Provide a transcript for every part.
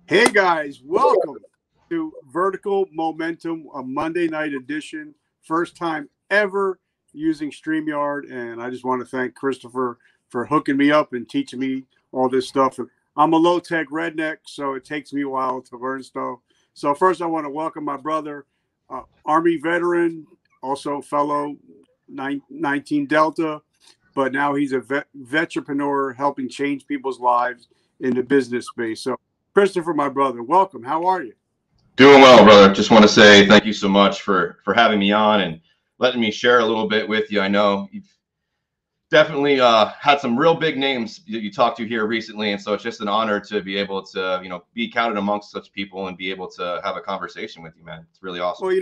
Hey guys, welcome to Vertical Momentum, a Monday night edition. First time ever using StreamYard, and I just want to thank Christopher for hooking me up and teaching me all this stuff. I'm a low-tech redneck, so it takes me a while to learn stuff. So first I want to welcome my brother, Army veteran, also fellow 19 Delta, but now he's a vetrepreneur helping change people's lives in the business space. So Christopher, my brother, welcome. How are you? Doing well, brother. Just want to say thank you so much for having me on and letting me share a little bit with you. I know you've definitely had some real big names that you talked to here recently, and so it's just an honor to be able to, be counted amongst such people and be able to have a conversation with you, man. It's really awesome. Well,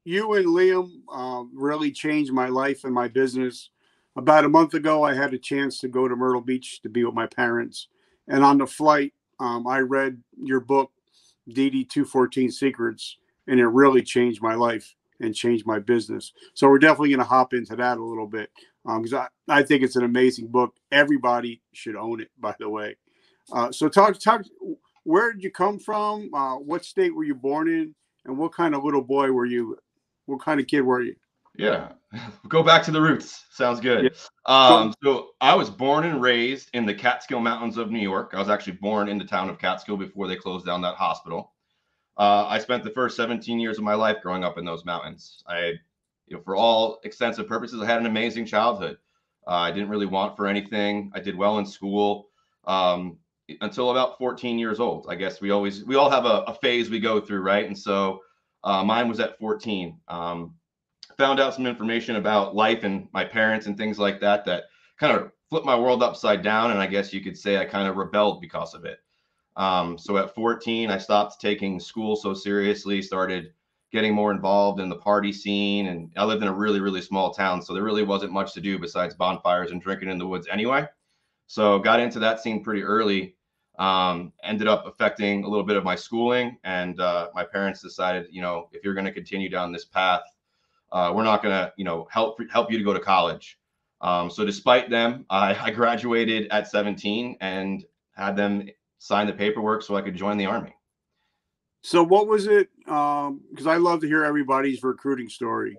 you and Liam really changed my life and my business. About a month ago, I had a chance to go to Myrtle Beach to be with my parents, and on the flight, I read your book, DD 214 Secrets, and it really changed my life and changed my business. So we're definitely going to hop into that a little bit because I think it's an amazing book. Everybody should own it, by the way. So talk. Where did you come from? What state were you born in? And what kind of little boy were you? What kind of kid were you? Yeah, go back to the roots. Sounds good. Yeah. So I was born and raised in the Catskill Mountains of New York. I was actually born in the town of Catskill before they closed down that hospital. I spent the first 17 years of my life growing up in those mountains. For all extensive purposes, I had an amazing childhood. I didn't really want for anything. I did well in school until about 14 years old. I guess we all have a phase we go through, right? And so mine was at 14. Found out some information about life and my parents and things like that kind of flipped my world upside down. And I guess you could say I kind of rebelled because of it. So at 14, I stopped taking school so seriously, started getting more involved in the party scene. And I lived in a really, really small town. So there really wasn't much to do besides bonfires and drinking in the woods anyway. So got into that scene pretty early. Ended up affecting a little bit of my schooling. And my parents decided, if you're going to continue down this path, we're not going to, help you to go to college. So despite them, I graduated at 17 and had them sign the paperwork so I could join the Army. So what was it? Because I love to hear everybody's recruiting story.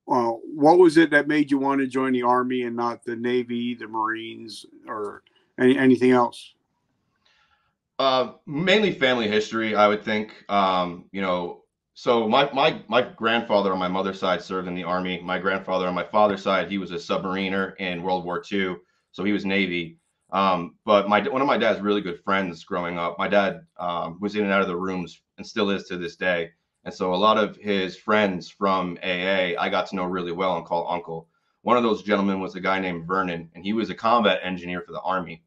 What was it that made you want to join the Army and not the Navy, the Marines, or anything else? Mainly family history, I would think. So my grandfather on my mother's side served in the Army. My grandfather on my father's side, he was a submariner in World War II, so he was Navy. But one of my dad's really good friends growing up, my dad was in and out of the rooms and still is to this day. And so a lot of his friends from AA, I got to know really well and call uncle. One of those gentlemen was a guy named Vernon, and he was a combat engineer for the Army.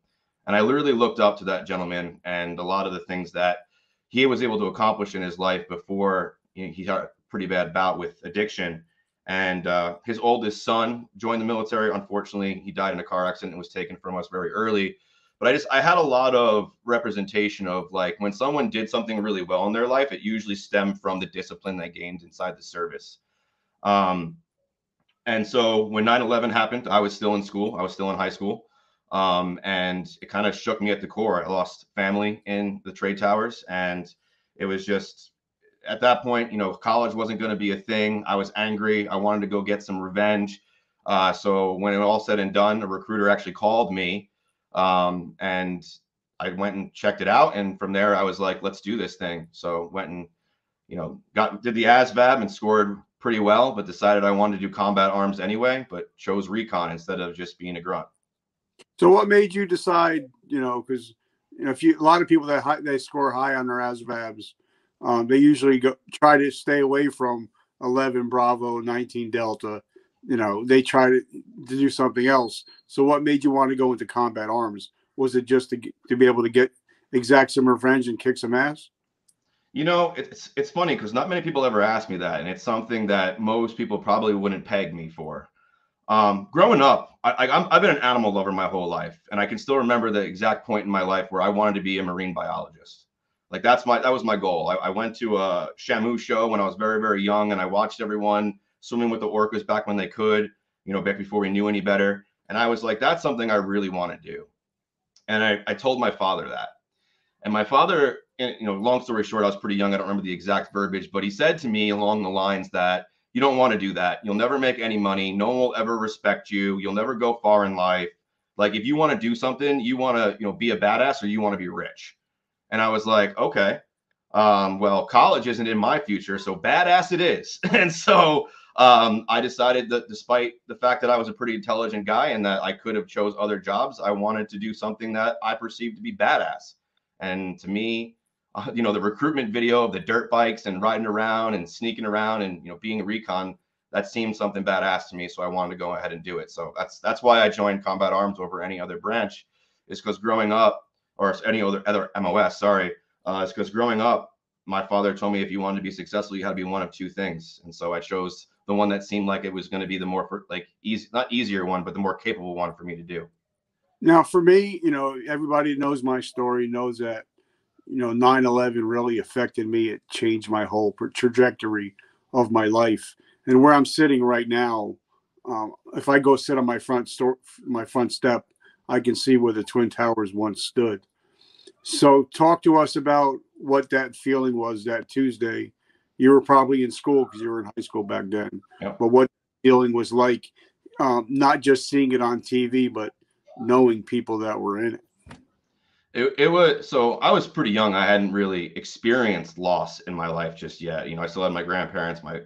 And I literally looked up to that gentleman and a lot of the things that he was able to accomplish in his life before he had a pretty bad bout with addiction. And his oldest son joined the military. Unfortunately, he died in a car accident and was taken from us very early. But I had a lot of representation of like when someone did something really well in their life, it usually stemmed from the discipline they gained inside the service. And so when 9/11 happened, I was still in school. I was still in high school. And it kind of shook me at the core. I lost family in the trade towers, and it was just at that point, college wasn't going to be a thing. I was angry. I wanted to go get some revenge. So when it all said and done, a recruiter actually called me, and I went and checked it out. And from there, I was like, let's do this thing. So went and, did the ASVAB and scored pretty well, but decided I wanted to do combat arms anyway, but chose recon instead of just being a grunt. So what made you decide, because a lot of people that they score high on their ASVABs, they usually try to stay away from 11 Bravo, 19 Delta. They try to do something else. So what made you want to go into combat arms? Was it just to be able to exact some revenge and kick some ass? It's funny because not many people ever ask me that, and it's something that most people probably wouldn't peg me for. Growing up, I've been an animal lover my whole life, and I can still remember the exact point in my life where I wanted to be a marine biologist. Like that was my goal. I went to a Shamu show when I was very, very young, and I watched everyone swimming with the orcas back when they could, back before we knew any better. And I was like, that's something I really want to do. And I told my father that. And my father and, long story short, I was pretty young. I don't remember the exact verbiage, but he said to me along the lines that you don't want to do that. You'll never make any money. No one will ever respect you. You'll never go far in life. Like if you want to do something, you want to, be a badass, or you want to be rich. And I was like, okay, well, college isn't in my future, so badass it is. And so I decided that despite the fact that I was a pretty intelligent guy and that I could have chose other jobs, I wanted to do something that I perceived to be badass. And to me, the recruitment video of the dirt bikes and riding around and sneaking around and, being a recon, that seemed something badass to me. So I wanted to go ahead and do it. So that's why I joined Combat Arms over any other branch, is because growing up, or any other MOS, sorry, it's because growing up, my father told me if you wanted to be successful, you had to be one of two things. And so I chose the one that seemed like it was going to be the more easy, not easier one, but the more capable one for me to do. Now, for me, everybody knows my story, knows that, 9/11 really affected me. It changed my whole trajectory of my life. And where I'm sitting right now, if I go sit on my front step, I can see where the Twin Towers once stood. So talk to us about what that feeling was that Tuesday. You were probably in school because you were in high school back then. Yep. But what feeling was like, not just seeing it on TV, but knowing people that were in it. It was, so I was pretty young. I hadn't really experienced loss in my life just yet. I still had my grandparents, my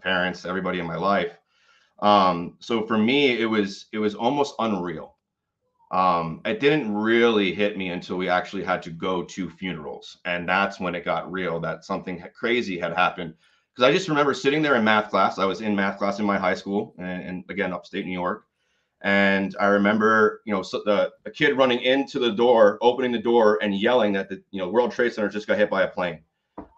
parents, everybody in my life. So for me, it was almost unreal. It didn't really hit me until we actually had to go to funerals. And that's when it got real, that something crazy had happened. Because I just remember sitting there in math class. I was in math class in my high school, and again, upstate New York. And I remember, a kid running into the door, opening the door and yelling that the, World Trade Center just got hit by a plane.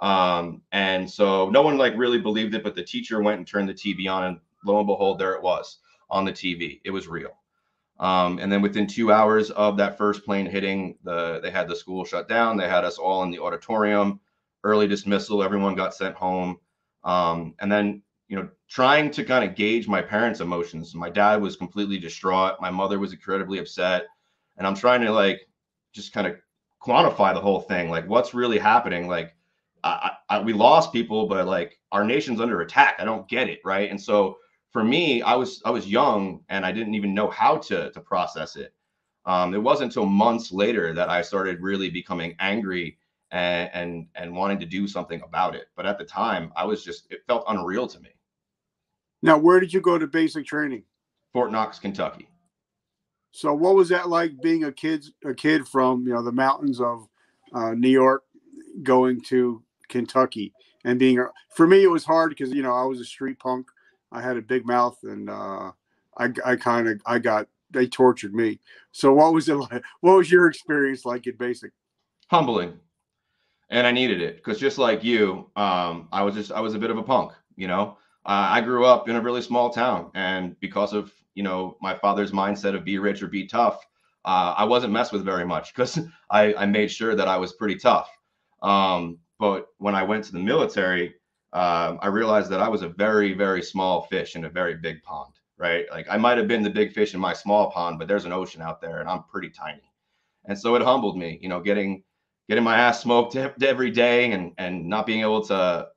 And so no one really believed it, but the teacher went and turned the TV on, and lo and behold, there it was on the TV. It was real. And then within 2 hours of that first plane hitting, they had the school shut down. They had us all in the auditorium, early dismissal. Everyone got sent home. And then, trying to kind of gauge my parents' emotions. My dad was completely distraught. My mother was incredibly upset. And I'm trying to just kind of quantify the whole thing. What's really happening? We lost people, but our nation's under attack. I don't get it. Right. And so for me, I was young and I didn't even know how to process it. It wasn't until months later that I started really becoming angry and wanting to do something about it. But at the time, it felt unreal to me. Now, where did you go to basic training? Fort Knox, Kentucky. So what was that like being a kid from, the mountains of New York going to Kentucky and for me, it was hard because, I was a street punk. I had a big mouth and they tortured me. So what was it like? What was your experience like at basic? Humbling. And I needed it because just like you, I was a bit of a punk, I grew up in a really small town, and because of, my father's mindset of be rich or be tough, I wasn't messed with very much because I made sure that I was pretty tough. But when I went to the military, I realized that I was a very, very small fish in a very big pond, right? I might have been the big fish in my small pond, but there's an ocean out there and I'm pretty tiny. And so it humbled me, getting my ass smoked every day and not being able to,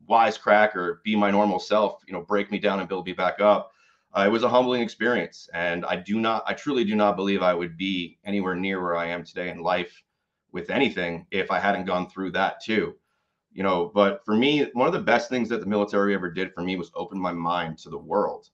wisecrack or be my normal self, break me down and build me back up. It was a humbling experience. And I truly do not believe I would be anywhere near where I am today in life with anything if I hadn't gone through that too. But for me, one of the best things that the military ever did for me was open my mind to the world.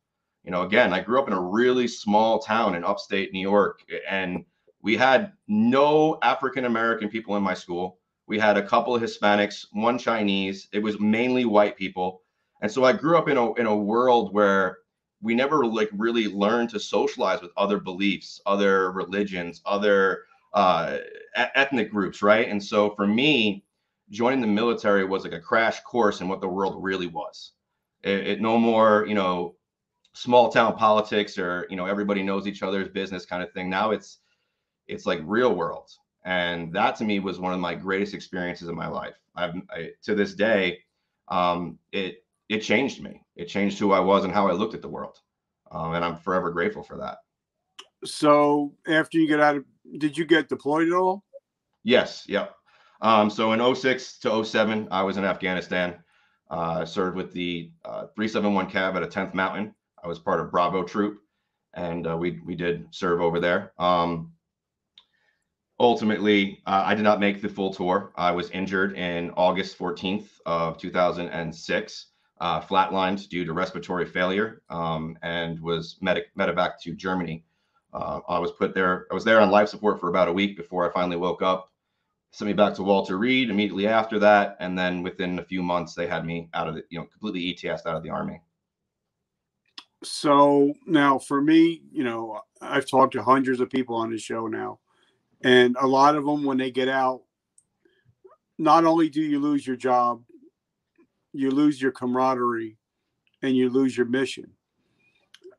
Again, I grew up in a really small town in upstate New York, and we had no African-American people in my school. We had a couple of Hispanics, one Chinese. It was mainly white people. And so I grew up in a world where we never really learned to socialize with other beliefs, other religions, other ethnic groups, right? And so for me, joining the military was like a crash course in what the world really was. It no more, small town politics or, everybody knows each other's business kind of thing. Now it's like real world. And that to me was one of my greatest experiences in my life. To this day, it changed me. It changed who I was and how I looked at the world. And I'm forever grateful for that. So after you get out of, did you get deployed at all? Yes. Yep. So in '06 to '07, I was in Afghanistan. I served with the 371 Cav at a 10th Mountain. I was part of Bravo Troop, and we did serve over there. Ultimately, I did not make the full tour. I was injured in August 14th of 2006, flatlined due to respiratory failure, and was medevac to Germany. I was put there. I was there on life support for about a week before I finally woke up. Sent me back to Walter Reed immediately after that, and then within a few months, they had me out of the, completely ETS'd out of the Army. So now for me, I've talked to hundreds of people on this show now, and a lot of them, when they get out, not only do you lose your job, you lose your camaraderie, and you lose your mission.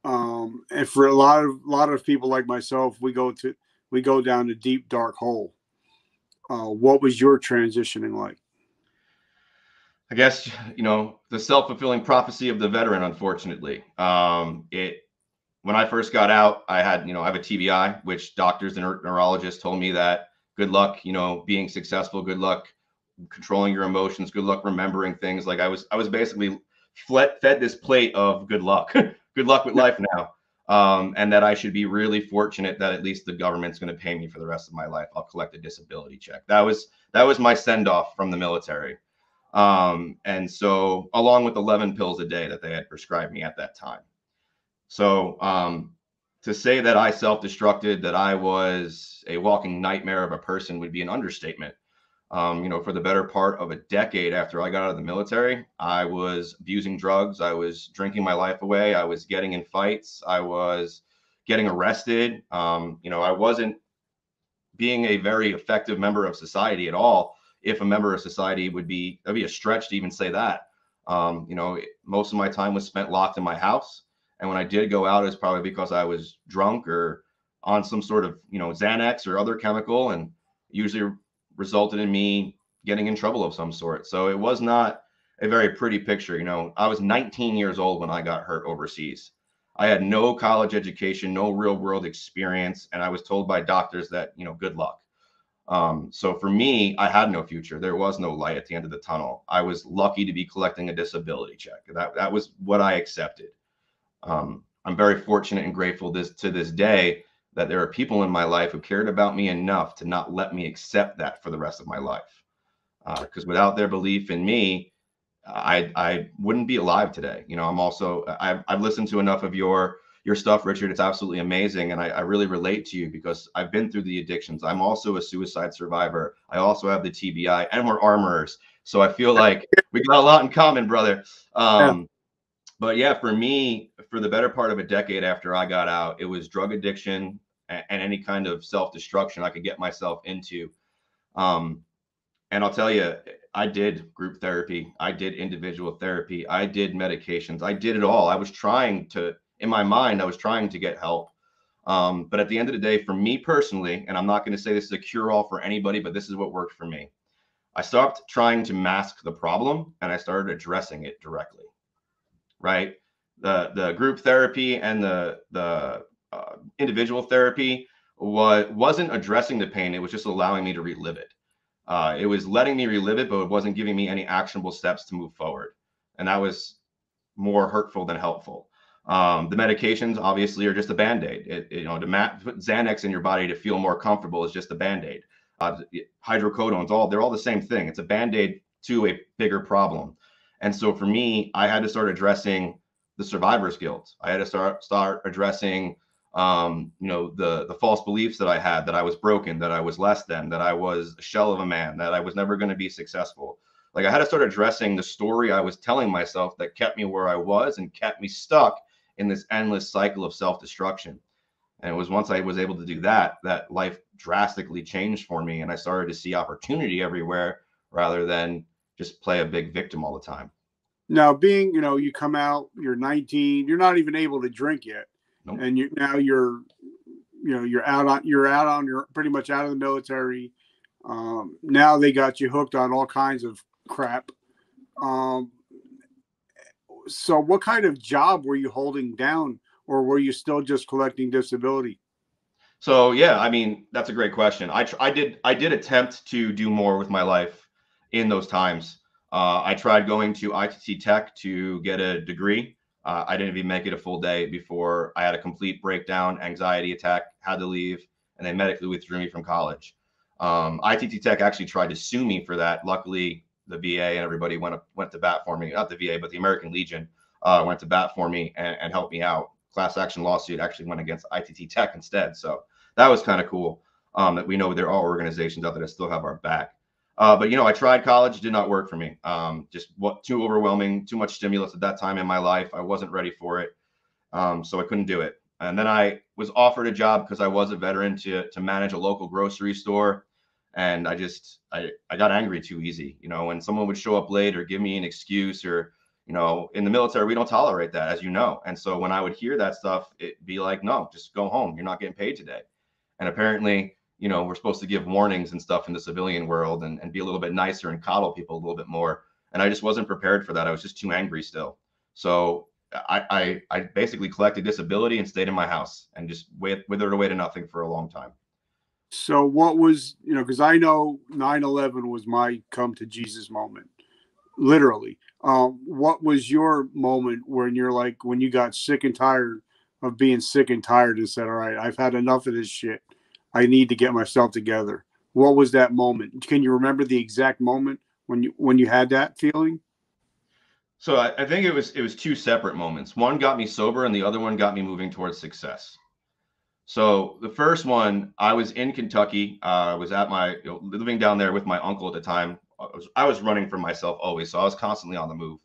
And for a lot of people like myself, we go down a deep dark hole. What was your transitioning like? I guess, the self-fulfilling prophecy of the veteran, unfortunately. When I first got out, I had, I have a TBI, which doctors and neurologists told me that good luck, being successful, good luck controlling your emotions, good luck remembering things. Like I was basically fed this plate of good luck, good luck with life now. And that I should be really fortunate that at least the government's going to pay me for the rest of my life. I'll collect a disability check. That was my send off from the military. And so along with 11 pills a day that they had prescribed me at that time. So, to say that I self-destructed, that I was a walking nightmare of a person would be an understatement. For the better part of a decade after I got out of the military, I was abusing drugs. I was drinking my life away. I was getting in fights. I was getting arrested. I wasn't being a very effective member of society at all. If a member of society that'd be a stretch to even say that. Most of my time was spent locked in my house. And when I did go out, it was probably because I was drunk or on some sort of, Xanax or other chemical, and usually resulted in me getting in trouble of some sort. So it was not a very pretty picture. I was 19 years old when I got hurt overseas. I had no college education, no real world experience. And I was told by doctors that, good luck. So for me, I had no future. There was no light at the end of the tunnel. I was lucky to be collecting a disability check. That was what I accepted. I'm very fortunate and grateful to this day that there are people in my life who cared about me enough to not let me accept that for the rest of my life. Because without their belief in me, I wouldn't be alive today. I've listened to enough of your stuff, Richard. It's absolutely amazing. And I really relate to you because I've been through the addictions. I'm also a suicide survivor. I also have the TBI, and we're armorers. So I feel like we got a lot in common, brother. But yeah, for me, for the better part of a decade after I got out, it was drug addiction and any kind of self-destruction I could get myself into. And I'll tell you, I did group therapy. I did individual therapy. I did medications. I did it all. In my mind, I was trying to get help. But at the end of the day, for me personally, and I'm not going to say this is a cure-all for anybody, but this is what worked for me. I stopped trying to mask the problem and I started addressing it directly. Right? The group therapy and the individual therapy wasn't addressing the pain. It was just allowing me to relive it. It was letting me relive it, but it wasn't giving me any actionable steps to move forward. And that was more hurtful than helpful. The medications obviously are just a Band-Aid. To put Xanax in your body to feel more comfortable is just a Band-Aid. Hydrocodones, they're all the same thing. It's a Band-Aid to a bigger problem. And so for me, I had to start addressing the survivor's guilt. I had to start addressing, the false beliefs that I had, that I was broken, that I was less than, that I was a shell of a man, that I was never going to be successful. Like I had to start addressing the story I was telling myself that kept me where I was and kept me stuck in this endless cycle of self-destruction. And it was once I was able to do that life drastically changed for me. And I started to see opportunity everywhere rather than just play a big victim all the time. Now, being, you come out, you're 19, you're not even able to drink yet. Nope. And you're pretty much out of the military. Now they got you hooked on all kinds of crap. So what kind of job were you holding down, or were you still just collecting disability? So yeah, I mean that's a great question. I did attempt to do more with my life in those times. I tried going to ITT Tech to get a degree. I didn't even make it a full day before I had a complete breakdown, anxiety attack, had to leave, and they medically withdrew me from college. ITT Tech actually tried to sue me for that. Luckily, the VA and everybody went to bat for me. Not the VA, but the American Legion went to bat for me and helped me out. Class action lawsuit actually went against ITT Tech instead. So that was kind of cool, that we know there are organizations out there that still have our back. But I tried college, did not work for me. Just what too overwhelming, too much stimulus at that time in my life. I wasn't ready for it, so I couldn't do it. And then I was offered a job because I was a veteran to manage a local grocery store, and I got angry too easy. When someone would show up late or give me an excuse, or in the military we don't tolerate that, as you know. And so when I would hear that stuff, it'd be like, no, just go home. You're not getting paid today. And apparently, we're supposed to give warnings and stuff in the civilian world, and be a little bit nicer and coddle people a little bit more. And I just wasn't prepared for that. I was just too angry still. So I basically collected disability and stayed in my house and just withered away to nothing for a long time. So what was, because I know 9/11 was my come to Jesus moment, literally. What was your moment when you're like, when you got sick and tired of being sick and tired and said, all right, I've had enough of this shit. I need to get myself together. What was that moment? Can you remember the exact moment when you had that feeling? So I think it was two separate moments. One got me sober, and the other one got me moving towards success. So the first one, I was in Kentucky. I was at my living down there with my uncle at the time. I was running for myself always, so I was constantly on the move.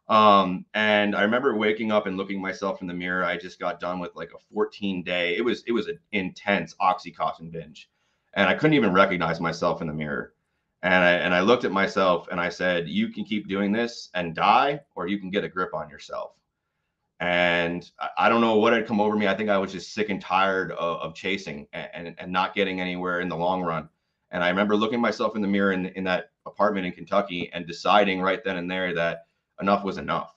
And I remember waking up and looking myself in the mirror. I just got done with like a 14-day. It was an intense Oxycontin binge, and I couldn't even recognize myself in the mirror. And I looked at myself and I said, "You can keep doing this and die, or you can get a grip on yourself." And I don't know what had come over me. I think I was just sick and tired of chasing and not getting anywhere in the long run. And I remember looking myself in the mirror in that apartment in Kentucky and deciding right then and there that enough was enough.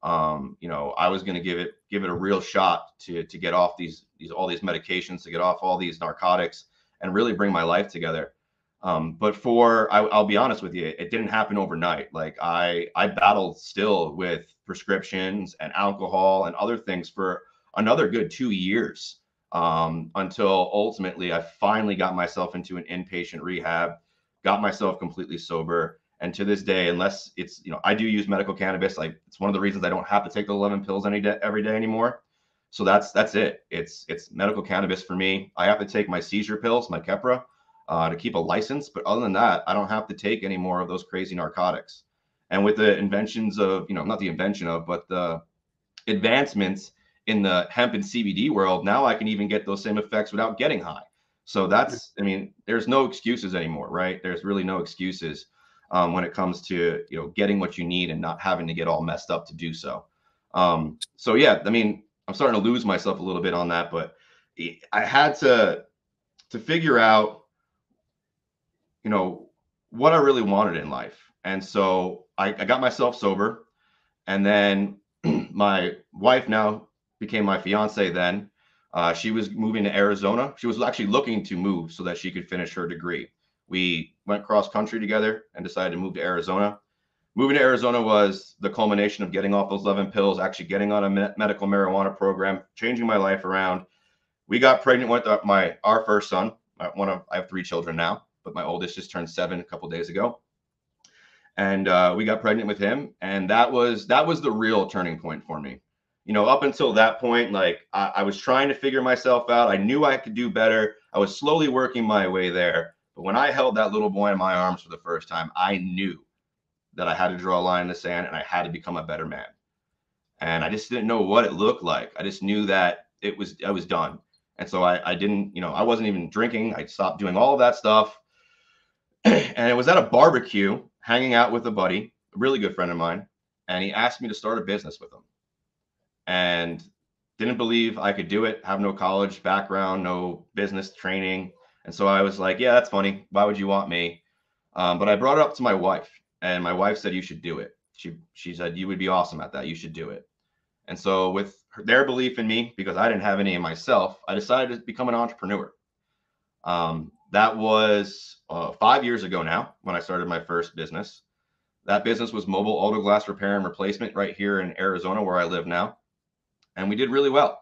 I was going to give it a real shot to get off these all these medications, to get off all these narcotics, and really bring my life together. But I'll be honest with you, it didn't happen overnight. Like I battled still with prescriptions and alcohol and other things for another good 2 years, until ultimately I finally got myself into an inpatient rehab, got myself completely sober. And to this day, unless it's, I do use medical cannabis. Like it's one of the reasons I don't have to take the 11 pills every day anymore. So that's it. It's medical cannabis for me. I have to take my seizure pills, my Keppra, to keep a license. But other than that, I don't have to take any more of those crazy narcotics. And with the inventions of, not the invention of, but the advancements in the hemp and CBD world, now I can even get those same effects without getting high. So I mean, there's no excuses anymore, right? There's really no excuses, when it comes to, getting what you need and not having to get all messed up to do so. So yeah, I mean, I'm starting to lose myself a little bit on that, but I had to figure out, what I really wanted in life. And so I got myself sober, and then my wife now became my fiance then. She was moving to Arizona. She was actually looking to move so that she could finish her degree. We went cross country together and decided to move to Arizona. Moving to Arizona was the culmination of getting off those 11 pills, actually getting on a medical marijuana program, changing my life around. We got pregnant with our first son. I have 3 children now, but my oldest just turned 7 a couple of days ago. And we got pregnant with him, and that was the real turning point for me. Up until that point, like I was trying to figure myself out. I knew I could do better. I was slowly working my way there. But when I held that little boy in my arms for the first time, I knew that I had to draw a line in the sand and I had to become a better man. And I just didn't know what it looked like. I just knew that I was done. And so I didn't, I wasn't even drinking. I stopped doing all of that stuff. And it was at a barbecue, hanging out with a buddy, a really good friend of mine, and he asked me to start a business with him. And didn't believe I could do it, have no college background, no business training. And so I was like, yeah, that's funny. Why would you want me? But I brought it up to my wife, and my wife said, you should do it. She said, you would be awesome at that. You should do it. And so with their belief in me, because I didn't have any in myself, I decided to become an entrepreneur. That was 5 years ago now when I started my first business. That business was mobile auto glass repair and replacement right here in Arizona, where I live now. And we did really well.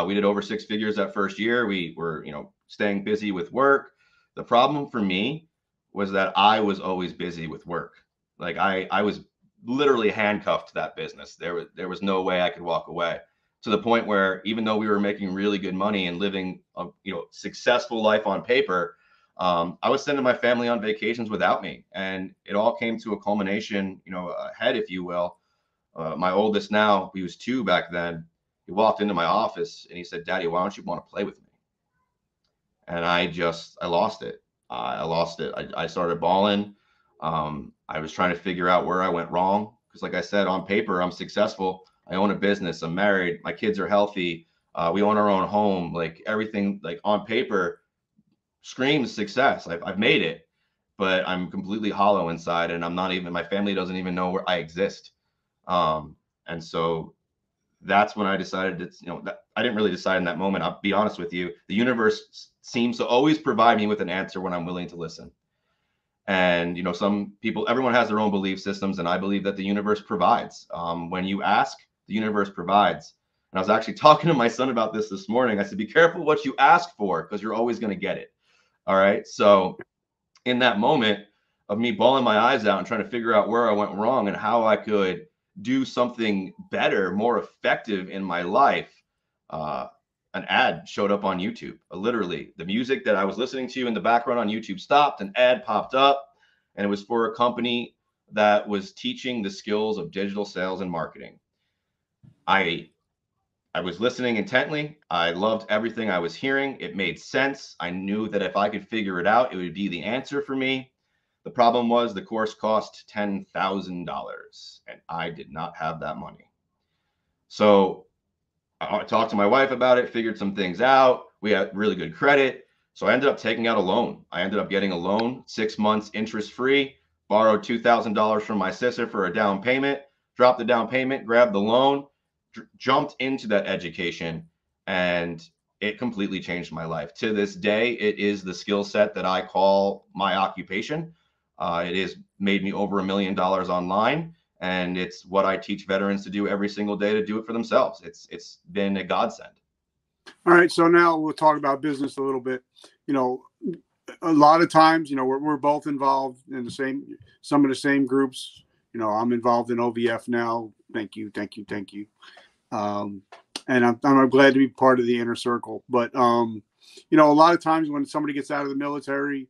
We did over 6 figures that first year. We were, staying busy with work. The problem for me was that I was always busy with work. Like I was literally handcuffed to that business. There was no way I could walk away, to the point where even though we were making really good money and living a successful life on paper, I was sending my family on vacations without me. And it all came to a culmination, ahead, if you will. My oldest now, he was 2 back then. He walked into my office and he said, "Daddy, why don't you want to play with me?" And I lost it. I lost it. I started bawling. I was trying to figure out where I went wrong. Because like I said, on paper, I'm successful. I own a business. I'm married. My kids are healthy. We own our own home. Like everything, like on paper, screams success. I've made it, but I'm completely hollow inside, and my family doesn't even know where I exist. And so that's when I decided that I didn't really decide in that moment. I'll be honest with you. The universe seems to always provide me with an answer when I'm willing to listen. And, some people, everyone has their own belief systems. And I believe that the universe provides. When you ask, the universe provides. And I was actually talking to my son about this morning. I said, be careful what you ask for, because you're always going to get it. All right. So in that moment of me bawling my eyes out and trying to figure out where I went wrong and how I could do something better, more effective in my life, an ad showed up on YouTube. Literally, the music that I was listening to in the background on YouTube stopped, an ad popped up, and it was for a company that was teaching the skills of digital sales and marketing. I was listening intently. I loved everything I was hearing. It made sense. I knew that if I could figure it out, it would be the answer for me. The problem was the course cost $10,000, and I did not have that money. So I talked to my wife about it, figured some things out. We had really good credit. So I ended up taking out a loan. I ended up getting a loan, 6 months interest free, borrowed $2,000 from my sister for a down payment, dropped the down payment, grabbed the loan, jumped into that education, and it completely changed my life. To this day, it is the skill set that I call my occupation. It has made me over $1 million online, and it's what I teach veterans to do every single day to do it for themselves. It's been a godsend. All right, so now we'll talk about business a little bit. A lot of times, we're both involved in some of the same groups. I'm involved in OVF now. Thank you. And I'm glad to be part of the inner circle. But a lot of times when somebody gets out of the military,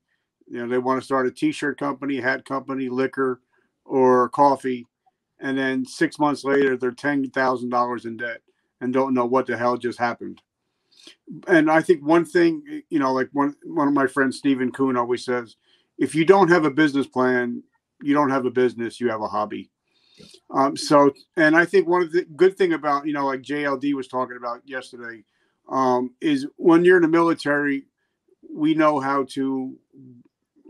they want to start a T-shirt company, hat company, liquor, or coffee, and then 6 months later they're $10,000 in debt and don't know what the hell just happened. And I think one thing, like one of my friends, Stephen Kuhn, always says, if you don't have a business plan, you don't have a business, you have a hobby. And I think one of the good thing about, like JLD was talking about yesterday, is when you're in the military, we know how to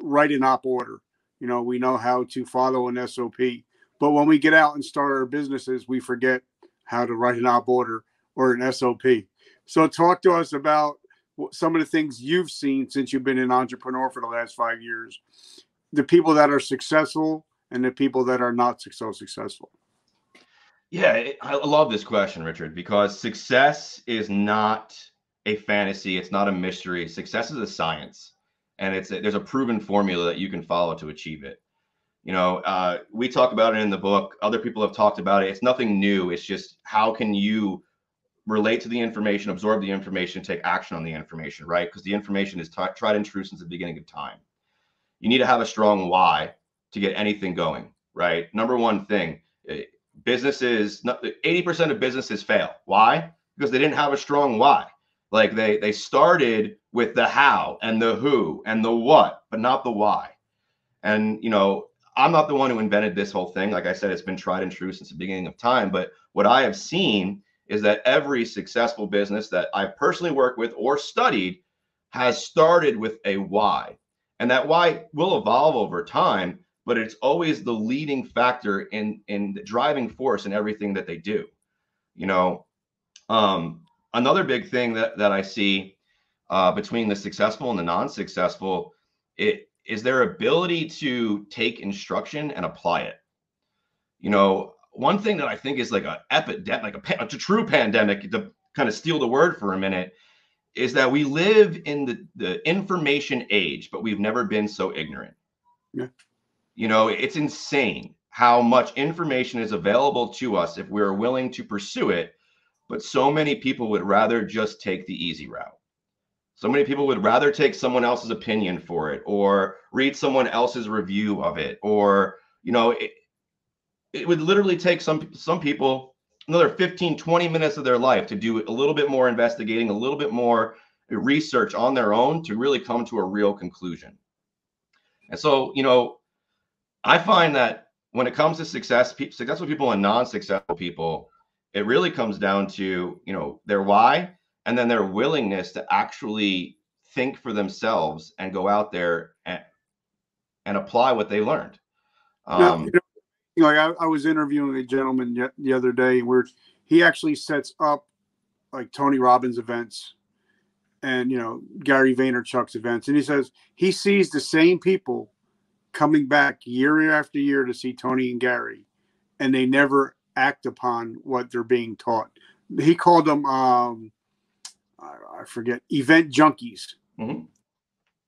write an op order. We know how to follow an SOP. But when we get out and start our businesses, we forget how to write an op order or an SOP. So talk to us about some of the things you've seen since you've been an entrepreneur for the last 5 years, the people that are successful and the people that are not so successful. Yeah, I love this question, Richard, because success is not a fantasy. It's not a mystery. Success is a science, and there's a proven formula that you can follow to achieve it. We talk about it in the book. Other people have talked about it. It's nothing new. It's just how can you relate to the information, absorb the information, take action on the information, right? Because the information is tried and true since the beginning of time. You need to have a strong why to get anything going, right? Number one thing, businesses, 80% of businesses fail. Why? Because they didn't have a strong why. Like they started with the how and the who and the what, but not the why. And, I'm not the one who invented this whole thing. Like I said, it's been tried and true since the beginning of time. But what I have seen is that every successful business that I've personally worked with or studied has started with a why. And that why will evolve over time, but it's always the leading factor in the driving force in everything that they do. Another big thing that I see between the successful and the non-successful, it is their ability to take instruction and apply it. You know, one thing that I think is like an epidemic, like a true pandemic, to kind of steal the word for a minute, is that we live in the information age, but we've never been so ignorant. Yeah. You know, it's insane how much information is available to us if we're willing to pursue it. But so many people would rather just take the easy route. So many people would rather take someone else's opinion for it, or read someone else's review of it, or, you know, it would literally take some people another 15, 20 minutes of their life to do a little bit more investigating, a little bit more research on their own to really come to a real conclusion. And so, you know, I find that when it comes to successful people and non-successful people, it really comes down to, you know, their why, and then their willingness to actually think for themselves and go out there and apply what they learned. Now, like I was interviewing a gentleman the other day where he actually sets up like Tony Robbins events and, you know, Gary Vaynerchuk's events. And he says he sees the same people coming back year after year to see Tony and Gary, and they never act upon what they're being taught. He called them, I forget, event junkies. Mm-hmm.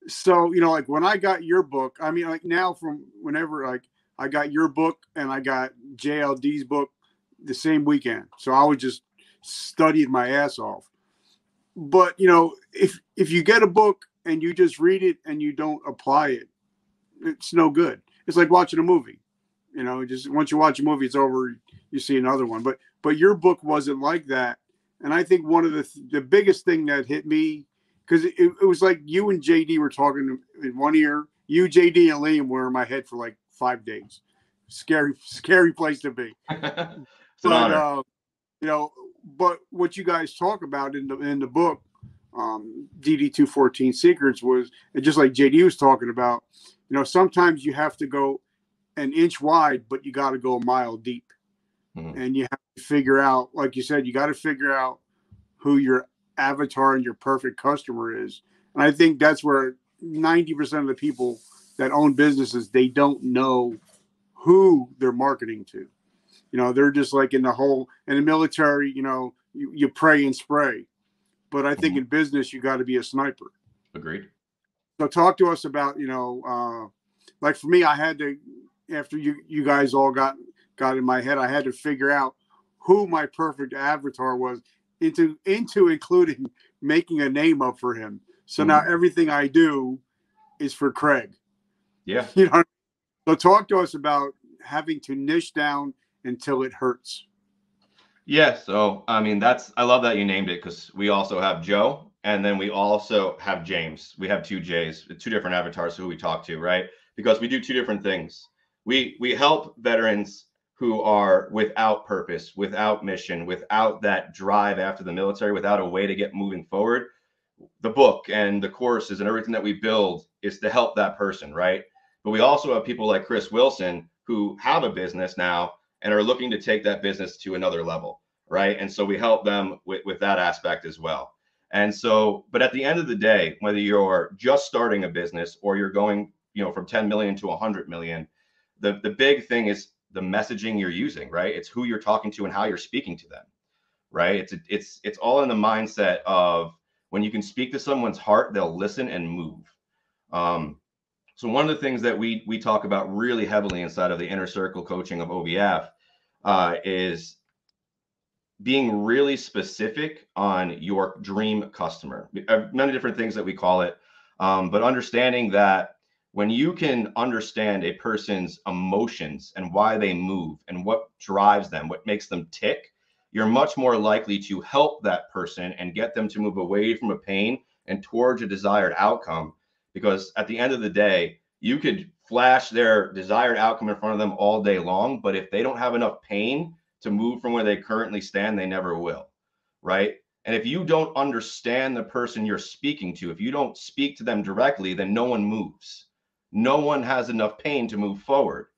So, you know, like when I got your book, I mean, like now from whenever, like I got your book and I got JLD's book the same weekend. So I was just studied my ass off. But, you know, if you get a book and you just read it and you don't apply it, it's no good. It's like watching a movie. You know, just once you watch a movie, it's over. You see another one. But your book wasn't like that. And I think one of the biggest thing that hit me, because it was like you and JD were talking in one ear. You, JD, and Liam were in my head for like 5 days. Scary place to be. It's an honor. You know, but what you guys talk about in the book, DD 214 Secrets, was, and just like JD was talking about, you know, sometimes you have to go an inch wide, but you got to go a mile deep. Mm-hmm. And you have to figure out, like you said, you got to figure out who your avatar and your perfect customer is. And I think that's where 90% of the people that own businesses, they don't know who they're marketing to. You know, they're just like in the military, you know, you pray and spray. But I think in business, you got to be a sniper. Agreed. So talk to us about, you know, like for me, I had to, after you guys all got in my head, I had to figure out who my perfect avatar was, into including making a name up for him. So now everything I do is for Craig. Yeah. You know, so talk to us about having to niche down until it hurts. Yeah. So, I mean, I love that you named it, because we also have Joe, and then we also have James. We have two J's, two different avatars who we talk to, right? Because we do two different things. We help veterans who are without purpose, without mission, without that drive after the military, without a way to get moving forward. The book and the courses and everything that we build is to help that person, right? But we also have people like Chris Wilson who have a business now and are looking to take that business to another level, right? And so we help them with that aspect as well. And so, but at the end of the day, whether you're just starting a business or you're going, you know, from 10 million to 100 million, the big thing is the messaging you're using, right? It's who you're talking to and how you're speaking to them, right? It's all in the mindset of, when you can speak to someone's heart, they'll listen and move. So one of the things that we talk about really heavily inside of the inner circle coaching of OVF is being really specific on your dream customer. Many different things that we call it, but understanding that when you can understand a person's emotions and why they move and what drives them, what makes them tick, you're much more likely to help that person and get them to move away from a pain and towards a desired outcome. Because at the end of the day, you could flash their desired outcome in front of them all day long, but if they don't have enough pain to move from where they currently stand, they never will, right? And if you don't understand the person you're speaking to, if you don't speak to them directly, then no one moves. No one has enough pain to move forward.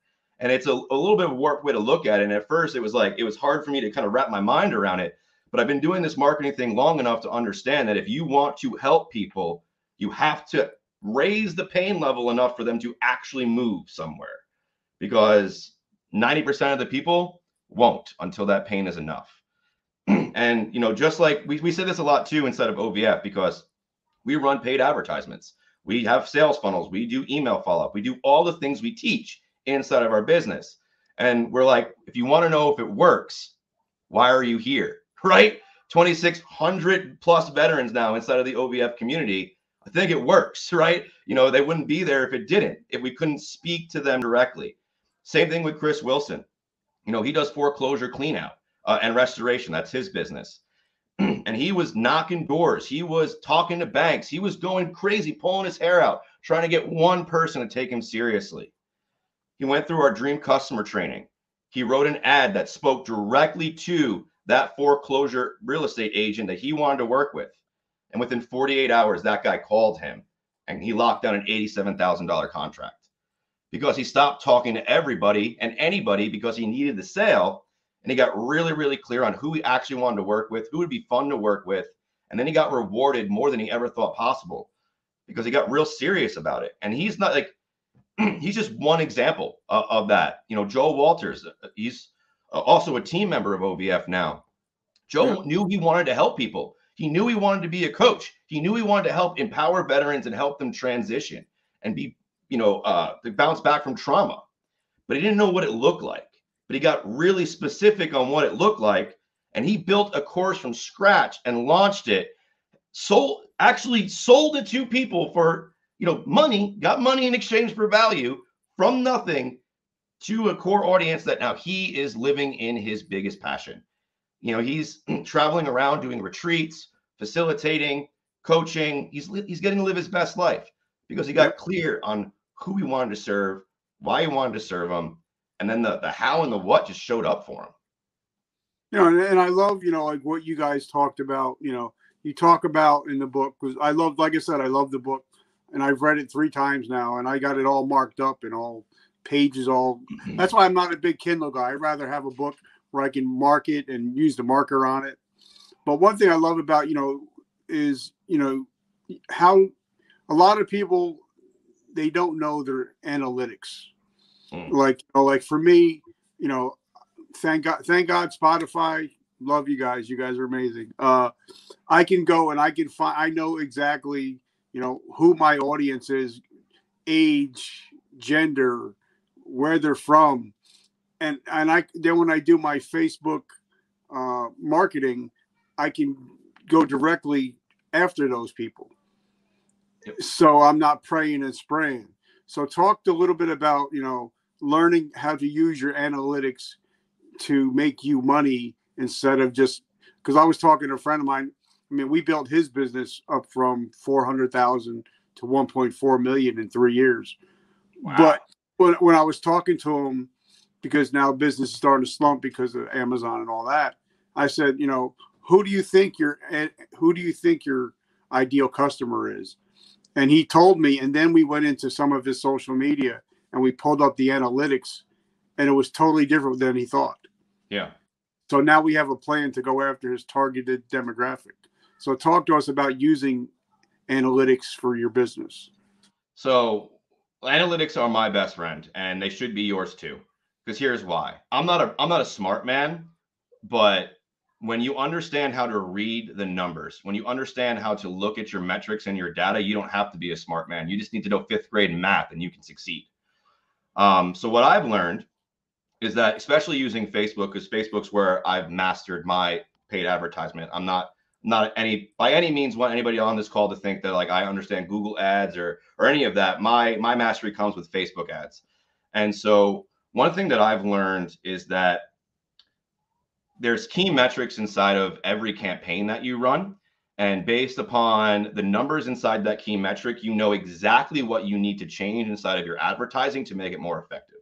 And it's a little bit of a warped way to look at it. And at first it was hard for me to kind of wrap my mind around it. but I've been doing this marketing thing long enough to understand that if you want to help people, you have to raise the pain level enough for them to actually move somewhere, because 90% of the people won't until that pain is enough. And, just like we say this a lot too inside of OVF, because we run paid advertisements. We have sales funnels. We do email follow-up. We do all the things we teach inside of our business. And we're like, if you want to know if it works, why are you here? Right? 2,600 plus veterans now inside of the OVF community. I think it works, right? They wouldn't be there if it didn't, if we couldn't speak to them directly. Same thing with Chris Wilson. He does foreclosure cleanout and restoration. That's his business. And he was knocking doors. He was talking to banks. He was going crazy, pulling his hair out, trying to get one person to take him seriously. He went through our dream customer training. He wrote an ad that spoke directly to that foreclosure real estate agent that he wanted to work with. And within 48 hours, that guy called him and he locked down an $87,000 contract, because he stopped talking to everybody and anybody because he needed the sale. And he got really, really clear on who he actually wanted to work with, who would be fun to work with. And then he got rewarded more than he ever thought possible, because he got real serious about it. And he's not like, he's just one example of that. Joe Walters, he's also a team member of OVF now. Joe knew he wanted to help people. He knew he wanted to be a coach. He knew he wanted to help empower veterans and help them transition and be, to bounce back from trauma. But he didn't know what it looked like. But he got really specific on what it looked like. And he built a course from scratch and launched it. Sold it to people for, money, got money in exchange for value, from nothing to a core audience that now he is living in his biggest passion. He's traveling around doing retreats, facilitating, coaching. He's getting to live his best life because he got clear on who he wanted to serve, why he wanted to serve them, and then the how and the what just showed up for him. And I love, like what you guys talked about, you talk about in the book, because I love, like I said, I love the book, and I've read it 3 times now, and I got it all marked up and all pages, that's why I'm not a big Kindle guy. I'd rather have a book where I can mark it and use the marker on it. But one thing I love about, is, how a lot of people, they don't know their analytics. Like for me, thank God, Spotify, love you guys. You guys are amazing. I can go and I can find, I know exactly, who my audience is, age, gender, where they're from. And then when I do my Facebook marketing, I can go directly after those people. So I'm not praying and spraying. So talk a little bit about, learning how to use your analytics to make you money instead of just, because I was talking to a friend of mine. I mean, we built his business up from 400,000 to 1.4 million in 3 years. Wow. But when I was talking to him, because now business is starting to slump because of Amazon and all that, I said, who do you think your ideal customer is? And he told me, and then we went into some of his social media and we pulled up the analytics, and it was totally different than he thought. Yeah. So now we have a plan to go after his targeted demographic. So talk to us about using analytics for your business. So analytics are my best friend, and they should be yours too. Because here's why. I'm not a smart man, but when you understand how to read the numbers, when you understand how to look at your metrics and your data, you don't have to be a smart man. You just need to know 5th grade math and you can succeed. So what I've learned is that, especially using Facebook, because Facebook's where I've mastered my paid advertisement. I'm not by any means want anybody on this call to think that like I understand Google ads or any of that. My mastery comes with Facebook ads. And so one thing that I've learned is that there's key metrics inside of every campaign that you run. And based upon the numbers inside that key metric, you know exactly what you need to change inside of your advertising to make it more effective.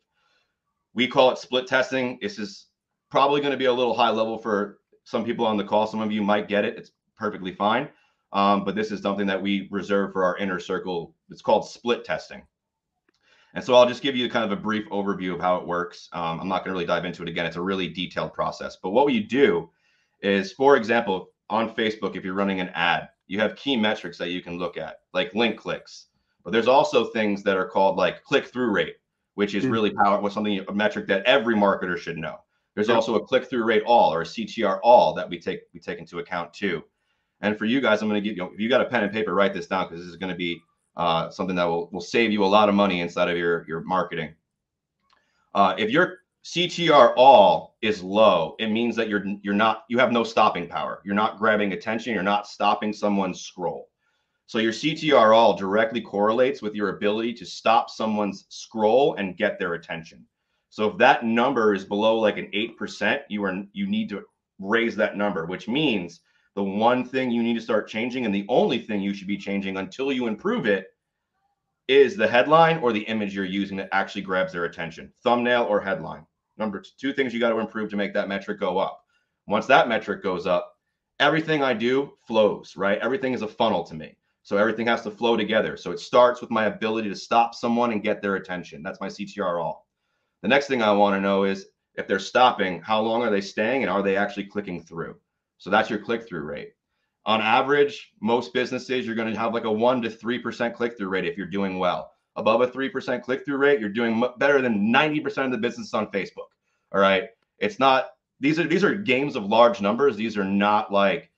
We call it split testing. This is probably going to be a little high level for some people on the call. Some of you might get it. It's perfectly fine. But this is something that we reserve for our inner circle. It's called split testing. And so I'll just give you kind of a brief overview of how it works. I'm not going to really dive into it again. It's a really detailed process. But what you do is, for example, on Facebook, if you're running an ad, you have key metrics that you can look at, like link clicks. But there's also things that are called like click-through rate, which is really powerful, something, a metric that every marketer should know. There's also a click-through rate all, or a CTR all, that we take into account too. And for you guys, I'm going to give you, if you got a pen and paper, write this down, because this is going to be something that will save you a lot of money inside of your marketing. If your CTR all is low, it means that you have no stopping power. You're not grabbing attention. You're not stopping someone's scroll. So your CTR all directly correlates with your ability to stop someone's scroll and get their attention. So if that number is below like an 8%, you need to raise that number, which means the one thing you need to start changing, and the only thing you should be changing until you improve it, is the headline or the image you're using that actually grabs their attention. Thumbnail or headline. Number two things you got to improve to make that metric go up. Once that metric goes up, everything I do flows, right? Everything is a funnel to me. So everything has to flow together. So it starts with my ability to stop someone and get their attention. That's my CTR all. The next thing I want to know is, if they're stopping, how long are they staying, and are they actually clicking through? So that's your click-through rate. On average, most businesses, you're going to have like a 1 to 3% click-through rate if you're doing well. Above a 3% click-through rate, you're doing better than 90% of the business on Facebook. All right. It's not, these are games of large numbers. These are not like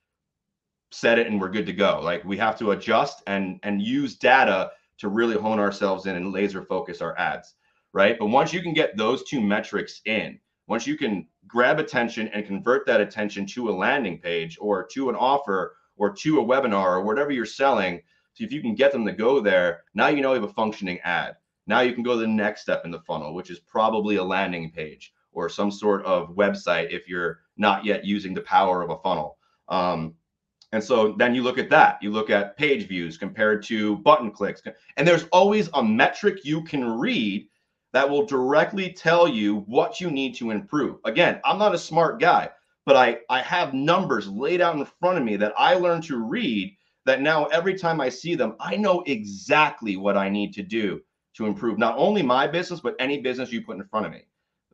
set it and we're good to go. Like, we have to adjust and use data to really hone ourselves in and laser focus our ads. Right. But once you can get those two metrics in, once you can grab attention and convert that attention to a landing page or to an offer or to a webinar or whatever you're selling, so if you can get them to go there, now you know you have a functioning ad. Now you can go to the next step in the funnel, which is probably a landing page or some sort of website if you're not yet using the power of a funnel. And so then you look at that. You look at page views compared to button clicks. And there's always a metric you can read that will directly tell you what you need to improve. Again, I'm not a smart guy, but I have numbers laid out in front of me that I learned to read, that now every time I see them, I know exactly what I need to do to improve not only my business, but any business you put in front of me.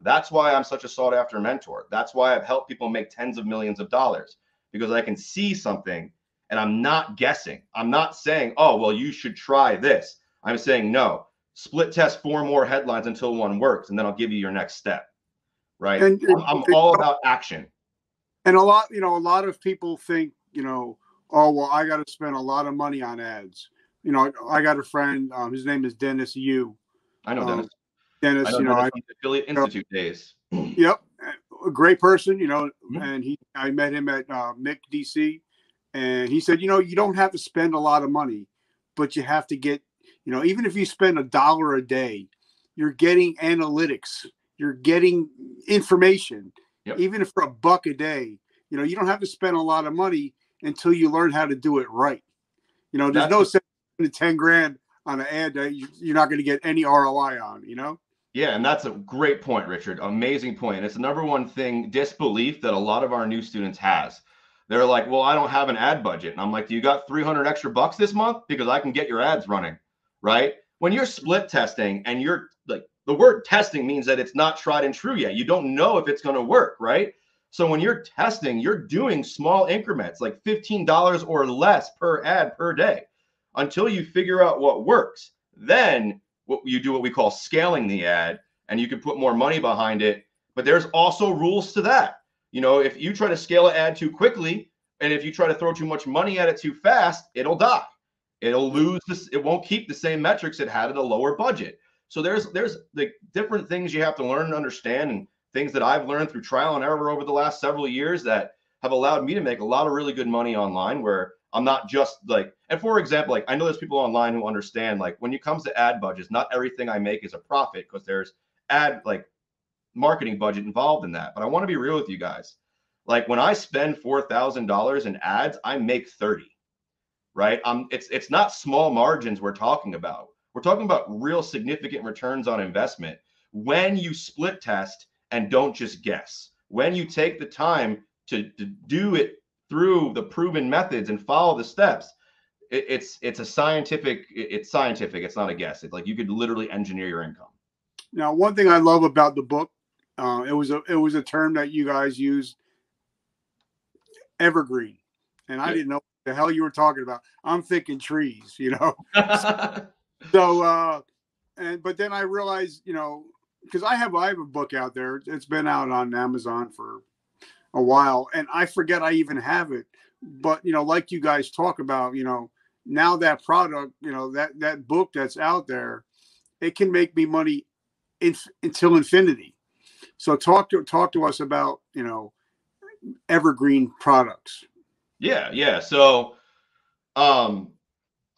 That's why I'm such a sought after mentor. That's why I've helped people make tens of millions of dollars, because I can see something and I'm not guessing. I'm not saying, oh, well, you should try this. I'm saying, no, split test 4 more headlines until one works, and then I'll give you your next step. Right. And I'm all about action. And a lot of people think, oh, well, I got to spend a lot of money on ads. I got a friend, his name is Dennis Yu. I know Dennis. Dennis, I know Dennis from the Affiliate Institute days. Yep. A great person, and I met him at MIC DC, and he said, you don't have to spend a lot of money, but you have to get, even if you spend $1 a day, you're getting analytics, you're getting information. Yep. Even if for $1 a day, you don't have to spend a lot of money until you learn how to do it right. There's no sense in 10 grand on an ad that you're not going to get any ROI on, Yeah, and that's a great point, Richard. Amazing point. And it's the number one thing, disbelief, that a lot of our new students has. They're like, well, I don't have an ad budget. And I'm like, do you got 300 extra bucks this month? Because I can get your ads running, right? When you're split testing, and you're like, the word testing means that it's not tried and true yet. You don't know if it's going to work, right? So when you're testing, you're doing small increments, like $15 or less per ad per day, until you figure out what works. Then you do what we call scaling the ad, and you can put more money behind it. But there's also rules to that. If you try to scale an ad too quickly, and if you try to throw too much money at it too fast, it'll die. It'll lose this. It won't keep the same metrics it had at a lower budget. So there's the different things you have to learn and understand, and things that I've learned through trial and error over the last several years that have allowed me to make a lot of really good money online, where I'm not just like, and for example, like, I know there's people online who understand, like, when it comes to ad budgets, not everything I make is a profit, because there's ad, like, marketing budget involved in that. But I want to be real with you guys. Like, when I spend $4,000 in ads, I make 30, right? It's not small margins we're talking about. We're talking about real significant returns on investment when you split test and don't just guess. When you take the time to do it through the proven methods and follow the steps, it's scientific. It's not a guess. It's like you could literally engineer your income. Now, one thing I love about the book, it was a term that you guys used, Evergreen. And I didn't know what the hell you were talking about. I'm thinking trees, you know. So but then I realized, you know, because I have a book out there. It's been out on Amazon for a while, and I forget I even have it. But you know, like you guys talk about, you know, now that product, you know, that book that's out there, it can make me money until infinity. So talk to us about, you know, evergreen products. Yeah. So, um,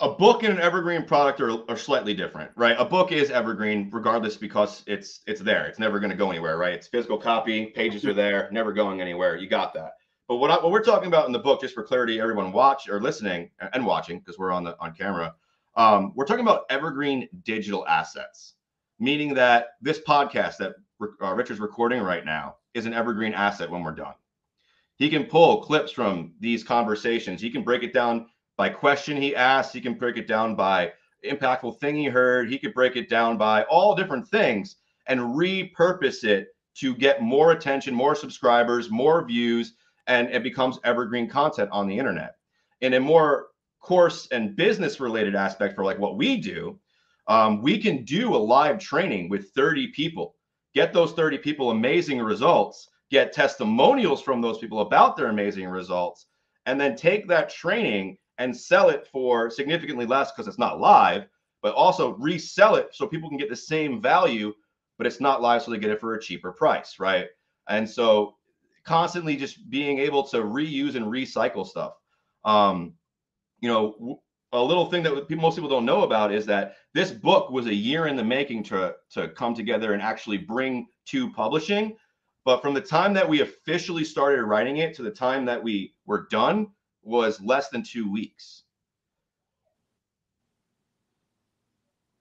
a book and an evergreen product are slightly different, right? A book is evergreen regardless because it's there. It's never going to go anywhere, right? It's physical copy, pages are there, never going anywhere. You got that. But what we're talking about in the book, just for clarity, everyone watch or listening and watching because we're on camera. We're talking about evergreen digital assets, meaning that this podcast that Richard's recording right now is an evergreen asset when we're done. He can pull clips from these conversations. He can break it down by question he asked. He can break it down by impactful thing he heard. He could break it down by all different things and repurpose it to get more attention, more subscribers, more views, and it becomes evergreen content on the internet. In a more course and business related aspect for like what we do, we can do a live training with 30 people, get those 30 people amazing results, get testimonials from those people about their amazing results, and then take that training and sell it for significantly less because it's not live, but also resell it so people can get the same value, but it's not live, so they get it for a cheaper price, right? And so constantly just being able to reuse and recycle stuff. You know, a little thing that most people don't know about is that this book was a year in the making to come together and actually bring to publishing. But from the time that we officially started writing it to the time that we were done was less than 2 weeks.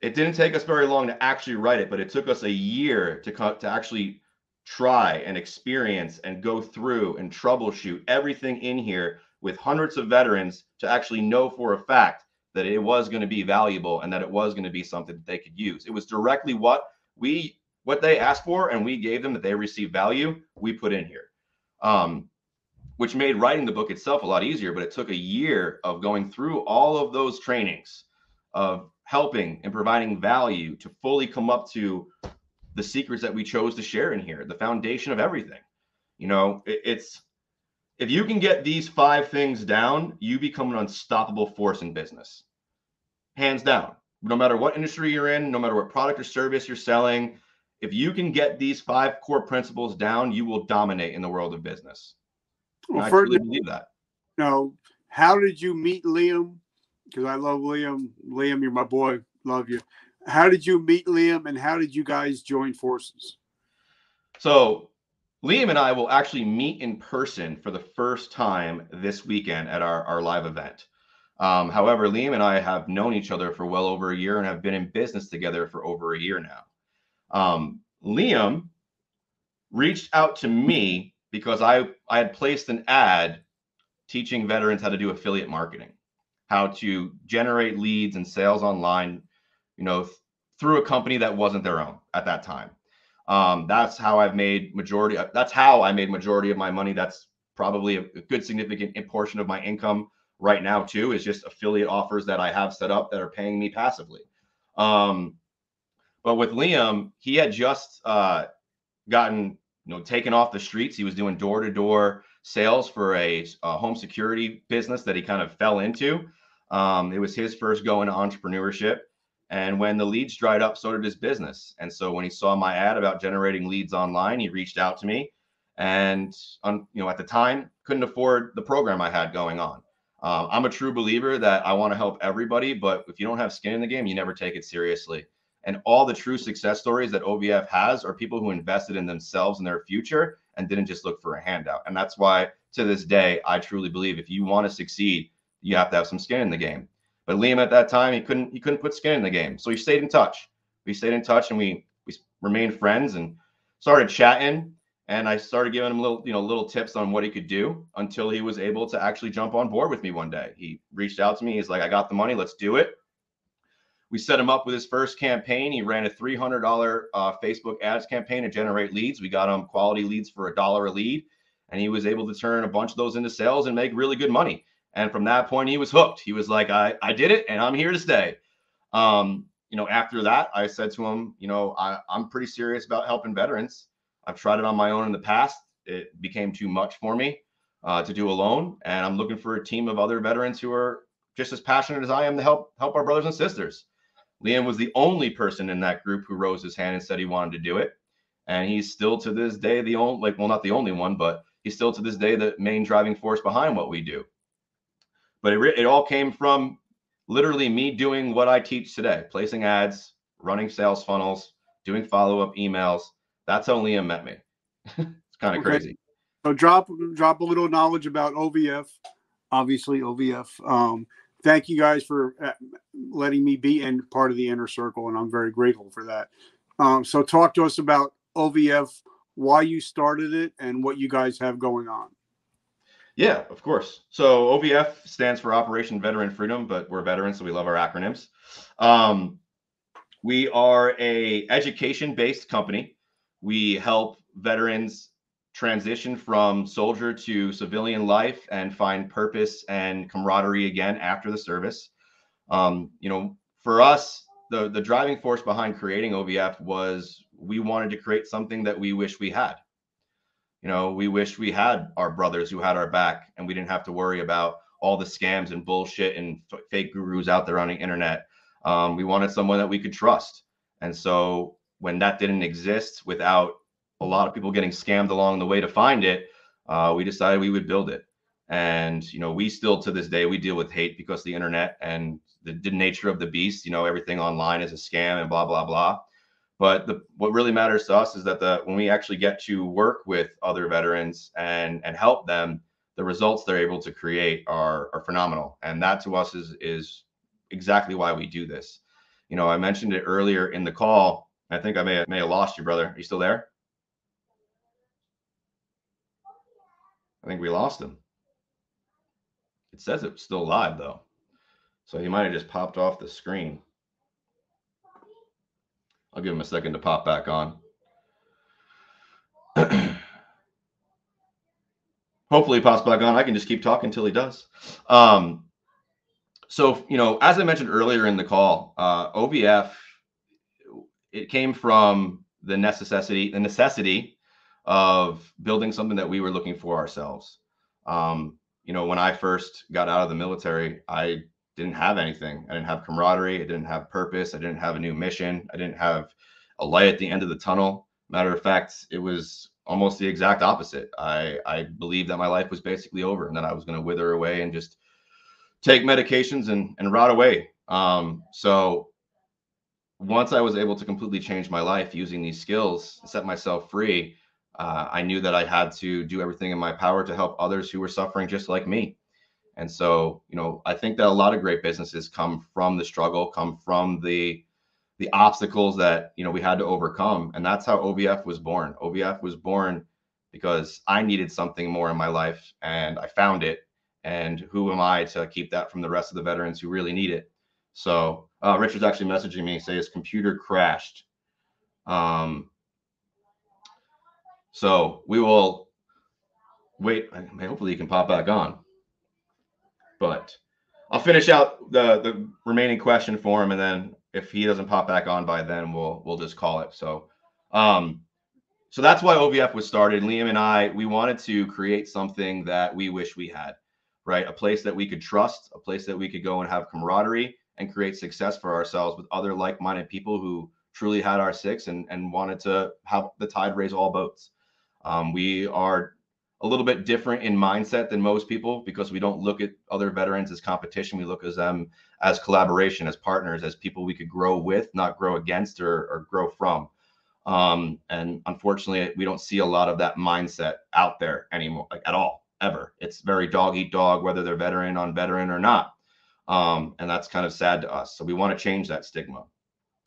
It didn't take us very long to actually write it, but it took us a year to actually try and experience and go through and troubleshoot everything in here with hundreds of veterans to actually know for a fact that it was going to be valuable and that it was going to be something that they could use. It was directly what they asked for, and we gave them that they received value, we put in here, which made writing the book itself a lot easier. But it took a year of going through all of those trainings, of helping and providing value to fully come up to the secrets that we chose to share in here, the foundation of everything. You know, it's if you can get these 5 things down, you become an unstoppable force in business, hands down. No matter what industry you're in, no matter what product or service you're selling, if you can get these 5 core principles down, you will dominate in the world of business. Well, I first, truly believe that. you know, how did you meet Liam? Because I love Liam. Liam, you're my boy. Love you. How did you meet Liam, and how did you guys join forces? So Liam and I will actually meet in person for the first time this weekend at our live event. However, Liam and I have known each other for well over a year and have been in business together for over a year now. Liam reached out to me because I had placed an ad teaching veterans how to do affiliate marketing, how to generate leads and sales online, you know, through a company that wasn't their own at that time. That's how I made majority of my money. That's probably a good significant portion of my income right now too, is just affiliate offers that I have set up that are paying me passively. But with Liam, he had just gotten, taken off the streets. He was doing door-to-door sales for a home security business that he kind of fell into. It was his first go into entrepreneurship. And when the leads dried up, so did his business. And so when he saw my ad about generating leads online, he reached out to me. And at the time, couldn't afford the program I had going on. I'm a true believer that I want to help everybody, but if you don't have skin in the game, you never take it seriously. And all the true success stories that OVF has are people who invested in themselves and their future and didn't just look for a handout. And that's why, to this day, I truly believe if you want to succeed, you have to have some skin in the game. But Liam at that time, he couldn't put skin in the game. So he stayed in touch. We stayed in touch and we remained friends and started chatting. And I started giving him little tips on what he could do until he was able to actually jump on board with me one day. He reached out to me. He's like, I got the money. Let's do it. We set him up with his first campaign. He ran a $300 Facebook ads campaign to generate leads. We got him quality leads for $1 a lead. and he was able to turn a bunch of those into sales and make really good money. And from that point, he was hooked. He was like, I did it, and I'm here to stay. After that, I said to him, I'm pretty serious about helping veterans. I've tried it on my own in the past. It became too much for me to do alone, and I'm looking for a team of other veterans who are just as passionate as I am to help our brothers and sisters. Liam was the only person in that group who rose his hand and said he wanted to do it. And he's still to this day the only, not the only one, but he's still to this day the main driving force behind what we do. But it all came from literally me doing what I teach today, placing ads, running sales funnels, doing follow-up emails. That's how Liam met me. It's kind of crazy. So drop a little knowledge about OVF, obviously OVF. Thank you guys for letting me be in part of the inner circle, and I'm very grateful for that. So talk to us about OVF, why you started it, and what you guys have going on. Yeah, of course. So OVF stands for Operation Veteran Freedom, but we're veterans, so we love our acronyms. We are a education-based company. We help veterans transition from soldier to civilian life and find purpose and camaraderie again after the service. For us, the driving force behind creating OVF was we wanted to create something that we wish we had. We wish we had our brothers who had our back, and we didn't have to worry about all the scams and bullshit and fake gurus out there on the internet. We wanted someone that we could trust. And so when that didn't exist, without a lot of people getting scammed along the way to find it, we decided we would build it. And, we still to this day, we deal with hate because of the internet and the nature of the beast. Everything online is a scam and blah, blah, blah. But what really matters to us is that when we actually get to work with other veterans and help them, the results they're able to create are phenomenal. And that to us is exactly why we do this. I mentioned it earlier in the call. I think I may have lost you, brother. Are you still there? I think we lost him. It says it's still live though. So he might have just popped off the screen. I'll give him a second to pop back on. Hopefully he pops back on. I can just keep talking until he does. So, as I mentioned earlier in the call, OVF, it came from the necessity of building something that we were looking for ourselves. When I first got out of the military, I didn't have anything. I didn't have camaraderie. I didn't have purpose. I didn't have a new mission. I didn't have a light at the end of the tunnel. Matter of fact, it was almost the exact opposite. I believed that my life was basically over and that I was going to wither away and just take medications and rot away. So once I was able to completely change my life using these skills, set myself free, I knew that I had to do everything in my power to help others who were suffering just like me. And so, I think that a lot of great businesses come from the struggle, come from the obstacles that, we had to overcome. And that's how OVF was born. OVF was born because I needed something more in my life and I found it. And who am I to keep that from the rest of the veterans who really need it? So Richard's actually messaging me, say his computer crashed. So we will wait. Hopefully he can pop back on. But I'll finish out the remaining question for him, and then if he doesn't pop back on by then, we'll just call it. So so that's why OVF was started. Liam and I, we wanted to create something that we wish we had, right? A place that we could trust, a place that we could go and have camaraderie and create success for ourselves with other like-minded people who truly had our six and wanted to have the tide raise all boats. We are a little bit different in mindset than most people because we don't look at other veterans as competition. We look at them as collaboration, as partners, as people we could grow with, not grow against or grow from. And unfortunately, we don't see a lot of that mindset out there anymore, like at all, ever. It's very dog eat dog, whether they're veteran on veteran or not. And that's kind of sad to us. So we want to change that stigma.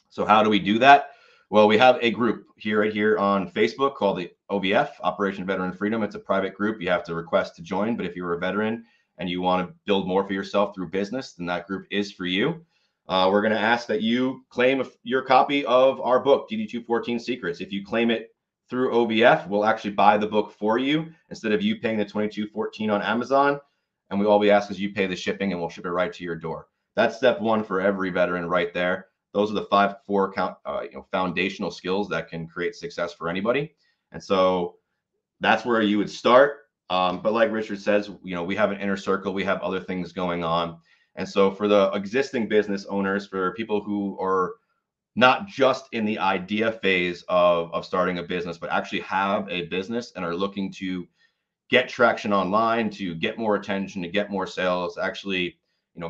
So how do we do that? Well, we have a group right here on Facebook called the OVF, Operation Veteran Freedom. It's a private group. You have to request to join, but if you're a veteran and you want to build more for yourself through business, then that group is for you. We're going to ask that you claim your copy of our book, DD214 Secrets. If you claim it through OVF, we'll actually buy the book for you instead of you paying the $22.14 on Amazon. And all we ask is you pay the shipping, and we'll ship it right to your door. That's step one for every veteran right there. Those are the four foundational skills that can create success for anybody. And so that's where you would start. But like Richard says, we have an inner circle. We have other things going on. And so for the existing business owners, for people who are not just in the idea phase of starting a business, but actually have a business and are looking to get traction online, to get more attention, to get more sales, actually,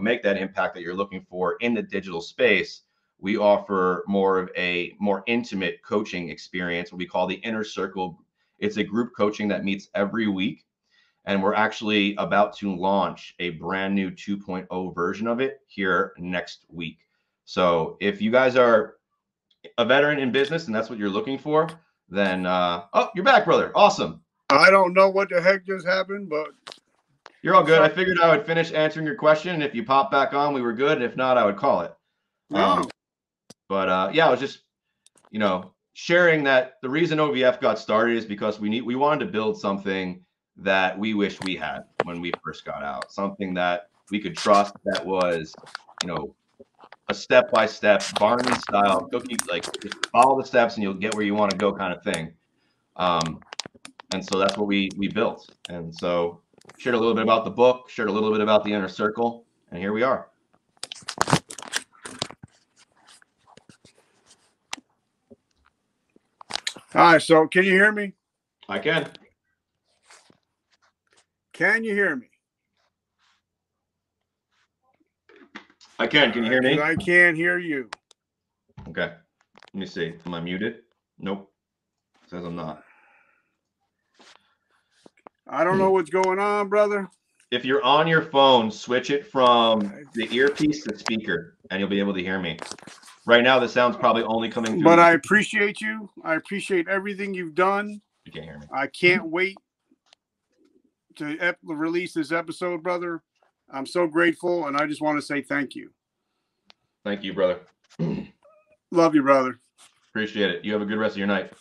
make that impact that you're looking for in the digital space, we offer more of a more intimate coaching experience, what we call the Inner Circle. It's a group coaching that meets every week. And we're actually about to launch a brand new 2.0 version of it here next week. So if you guys are a veteran in business and that's what you're looking for, then, oh, you're back, brother. Awesome. I don't know what the heck just happened, but you're all good. I figured I would finish answering your question. And if you pop back on, we were good. And if not, I would call it. No. But yeah, I was just, sharing that the reason OVF got started is because we wanted to build something that we wish we had when we first got out, something that we could trust, that was, a step-by-step Barney style cookie, like just follow the steps and you'll get where you want to go kind of thing. And so that's what we built. And so shared a little bit about the book, shared a little bit about the Inner Circle, and here we are. All right, so can you hear me? I can. Can you hear me? I can. Can you hear me? I can't hear you. Okay. Let me see. Am I muted? Nope. It says I'm not. I don't know what's going on, brother. If you're on your phone, switch it from the earpiece to speaker, and you'll be able to hear me. Right now, the sound's probably only coming through. But I appreciate you. I appreciate everything you've done. You can't hear me. I can't wait to release this episode, brother. I'm so grateful, and I just want to say thank you. Thank you, brother. Love you, brother. Appreciate it. You have a good rest of your night.